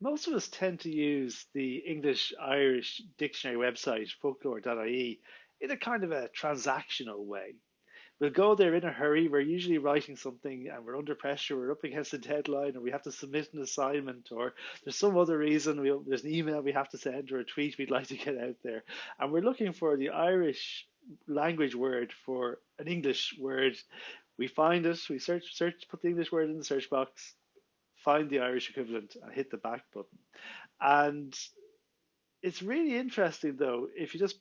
Most of us tend to use the English Irish dictionary website, folklore.ie, in a kind of a transactional way. We'll go there in a hurry. We're usually writing something and we're under pressure. We're up against a deadline or we have to submit an assignment or there's some other reason. There's an email we have to send or a tweet we'd like to get out there. And we're looking for the Irish language word for an English word. We find it, we search, put the English word in the search box, find the Irish equivalent and hit the back button. And it's really interesting though, if you just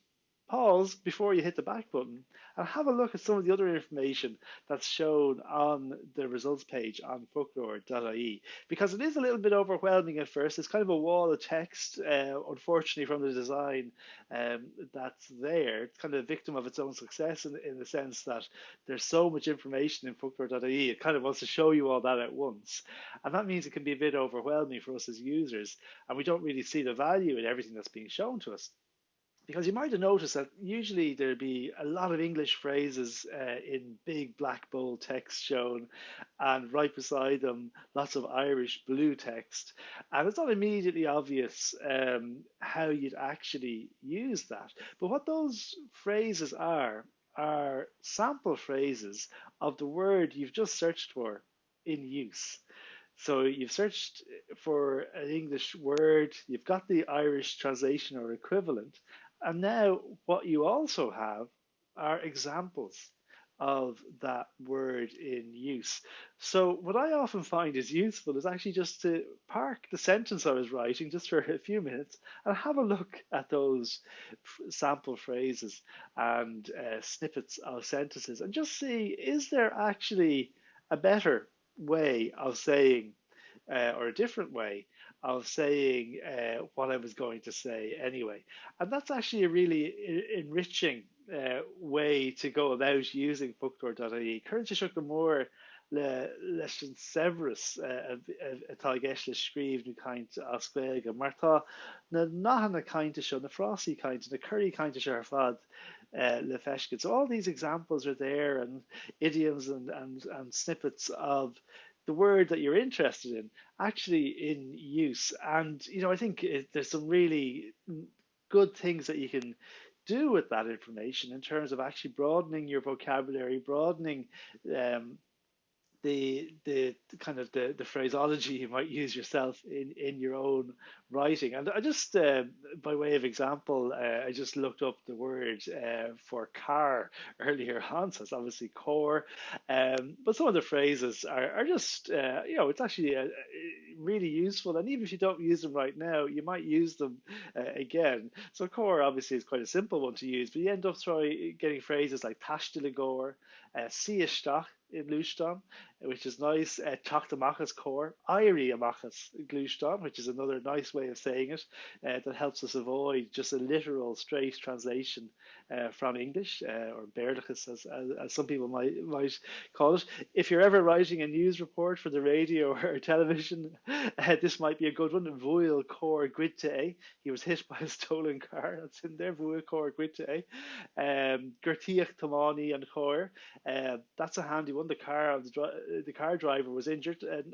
pause before you hit the back button and have a look at some of the other information that's shown on the results page on folklore.ie because it is a little bit overwhelming at first. It's kind of a wall of text, unfortunately, from the design that's there. It's kind of a victim of its own success in the sense that there's so much information in folklore.ie. It kind of wants to show you all that at once. And that means it can be a bit overwhelming for us as users, and we don't really see the value in everything that's being shown to us. Because you might have noticed that usually there'd be a lot of English phrases in big black bold text shown, and right beside them, lots of Irish blue text. And it's not immediately obvious how you'd actually use that. But what those phrases are sample phrases of the word you've just searched for in use. So you've searched for an English word, you've got the Irish translation or equivalent, and now what you also have are examples of that word in use. So what I often find is useful is actually just to park the sentence I was writing just for a few minutes and have a look at those sample phrases and snippets of sentences and just see, is there actually a better way of saying or a different way of saying what I was going to say anyway. And that's actually a really enriching way to go about using Focloir.ie. Currently, Shuck Moore leis an severus atá gceist le scríb nó caint as scoilge mar tá na nachanna cainte seo na frosty cainte na curry cainte seo ar fad le feiscin. So all these examples are there and idioms and snippets of the word that you're interested in actually in use. And I think there's some really good things that you can do with that information in terms of actually broadening your vocabulary, broadening the kind of the phraseology you might use yourself in your own writing. And I just, by way of example, I just looked up the word for car earlier on, so it's obviously core. But some of the phrases are just, it's actually really useful. And even if you don't use them right now, you might use them again. So core obviously is quite a simple one to use, but you end up getting phrases like tash de gore, siastach in Lushton, which is nice. Teach amachas core, Irie amachas Glushton, which is another nice way of saying it that helps us avoid just a literal straight translation from English or Berlichus, as some people might call it. If you're ever writing a news report for the radio or television, this might be a good one. Vuil core Gwite. He was hit by a stolen car. That's in there. Vuil core Gwite. Gertiach Tamani and Core. That's a handy one. The car driver was injured, and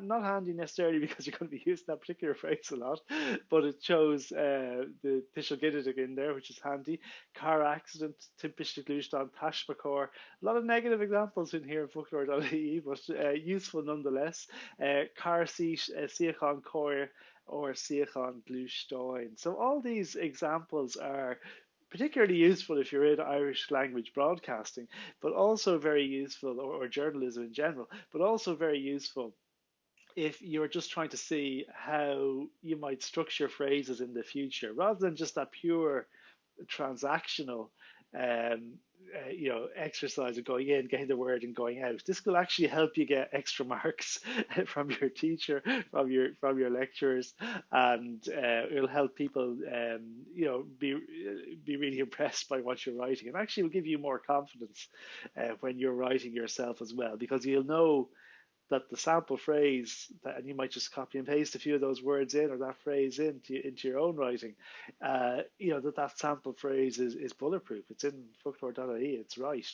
not handy necessarily because you're going to be using that particular phrase a lot, but it shows the Tishel Giddidig in there, which is handy. Car accident, Timpish Glustan, Tashmakor. A lot of negative examples in here in folklore.ie, but useful nonetheless. Car seat, Siachan Core, or Siachan Glustein. So all these examples are particularly useful if you're in Irish language broadcasting, but also very useful, or journalism in general, but also very useful if you're just trying to see how you might structure phrases in the future, rather than just that pure transactional exercise of going in, getting the word and going out. This will actually help you get extra marks from your teacher, from your lecturers, and it'll help people, be really impressed by what you're writing, and actually will give you more confidence when you're writing yourself as well, because you'll know that the sample phrase that, and you might just copy and paste a few of those words in or that phrase into your own writing, that sample phrase is bulletproof. It's in folklore.ie. It's right.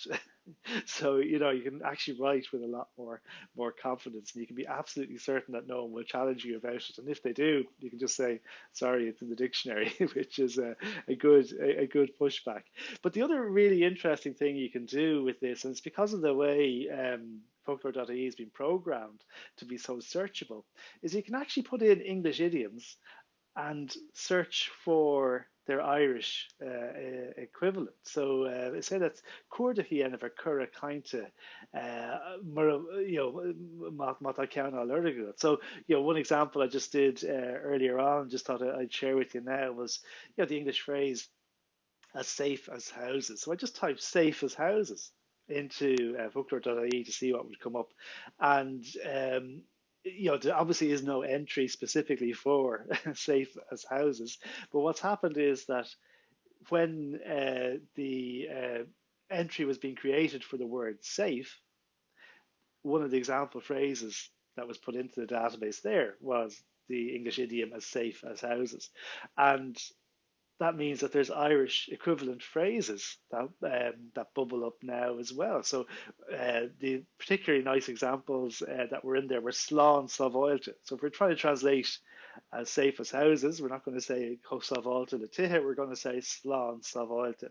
So you can actually write with a lot more confidence, and you can be absolutely certain that no one will challenge you about it. And if they do, you can just say, "Sorry, it's in the dictionary," which is a good pushback. But the other really interesting thing you can do with this, and it's because of the way folklore.ie has been programmed to be so searchable, is you can actually put in English idioms and search for their Irish equivalent. So say that's cuairde hí ana bheith cura cainte mata ceann. So one example I just did earlier on, just thought I'd share with you now, was the English phrase as safe as houses. So I just typed safe as houses into folklore.ie to see what would come up. And there obviously is no entry specifically for safe as houses. But what's happened is that when the entry was being created for the word safe, one of the example phrases that was put into the database there was the English idiom as safe as houses. And that means that there's Irish equivalent phrases that bubble up now as well. So the particularly nice examples that were in there were slán sábháilte. So if we're trying to translate as safe as houses, we're not going to say có sábháilte le tithe, we're going to say slán sábháilte.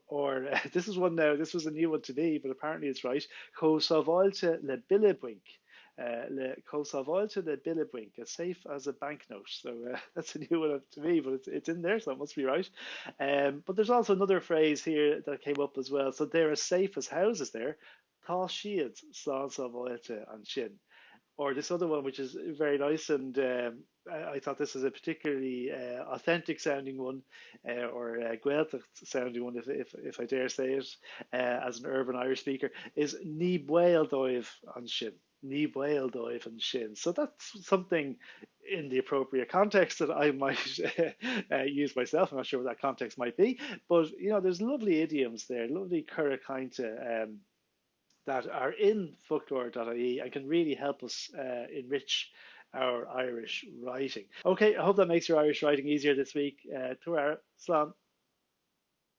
Or this is one now, this was a new one to me, but apparently it's right. Có sábháilte le billibwink. Le Kosovolte le Billibwink, as safe as a banknote. So that's a new one to me, but it's in there, so it must be right. But there's also another phrase here that came up as well. So they're as safe as houses there. Tá siad slán Savoilte an sin. Or this other one, which is very nice, and I thought this was a particularly authentic sounding one, or Gaeltacht sounding one, if I dare say it, as an urban Irish speaker, is Ní Bhail Dóibh an sin. Ní Bhail Dóibh an sin. So that's something in the appropriate context that I might use myself. I'm not sure what that context might be, but there's lovely idioms there, lovely currakainte that are in folklore.ie and can really help us enrich our Irish writing. Okay, I hope that makes your Irish writing easier this week. Tuaira, slán.